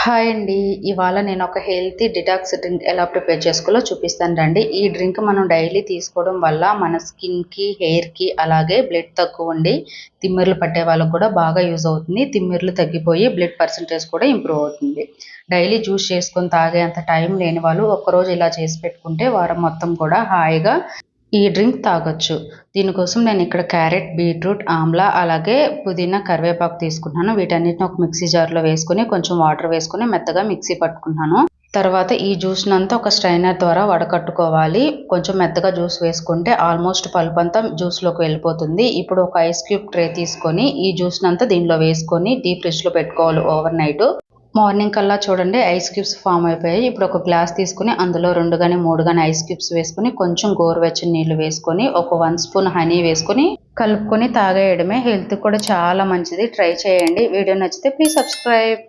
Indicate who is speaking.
Speaker 1: Hi అండి. ఇవాళ నేను ఒక హెల్తీ డిటాక్స్ డ్రింక్ ఎలా ప్రిపేర్ చేసుకోవాలో చూపిస్తాను రండి. ఈ డ్రింక్ మనం డైలీ తీసుకోవడం వల్ల మన స్కిన్‌కి, హెయిర్‌కి అలాగే బ్లడ్ తక్కువ ఉండి తిమ్మిర్లు పట్టే వాళ్ళకి కూడా బాగా యూజ్ అవుతుంది. తిమ్మిర్లు తగ్గిపోయి బ్లడ్ పర్సెంటేజ్ కూడా ఇంప్రూవ్ అవుతుంది. డైలీ జ్యూస్ చేసుకొని తాగేంత టైం లేని వాళ్ళు ఒక్కరోజు ఇలా చేసి పెట్టుకుంటే వారం మొత్తం కూడా హాయిగా ఈ డ్రింక్ తాగొచ్చు. దీనికోసం నేను ఇక్కడ క్యారెట్, బీట్రూట్, ఆమ్లా అలాగే పుదీనా, కరివేపాకు తీసుకున్నాను. వీటన్నిటిని ఒక మిక్సీ జార్‌లో వేసుకొని కొంచెం వాటర్ వేసుకొని మెత్తగా మిక్సీ పట్టుకున్నాను. తర్వాత ఈ జ్యూస్‌నంతా ఒక స్ట్రైనర్ ద్వారా వడకట్టుకోవాలి. కొంచెం మెత్తగా జ్యూస్ వేసుకుంటే ఆల్మోస్ట్ పల్పంతా జ్యూస్‌లోకి వెళ్ళిపోతుంది. ఇప్పుడు ఒక ఐస్ క్యూబ్ ట్రే తీసుకొని ఈ జ్యూస్‌నంతా దీనిలో వేసుకొని డీప్ ఫ్రిడ్జ్‌లో పెట్టుకోవాలి ఓవర్ నైట్. మార్నింగ్ కల్లా చూడండి ఐస్ క్యూబ్స్ ఫామ్ అయిపోయాయి. ఇప్పుడు ఒక గ్లాస్ తీసుకొని అందులో 2 గాని 3 గాని ఐస్ క్యూబ్స్ వేసుకొని కొంచెం గోరువెచ్చని నీళ్లు వేసుకొని ఒక 1 స్పూన్ హనీ వేసుకొని కలుపుకొని తాగేయడమే. హెల్త్‌కి కూడా చాలా మంచిది. ట్రై చేయండి. వీడియో నచ్చితే ప్లీజ్ సబ్స్క్రైబ్.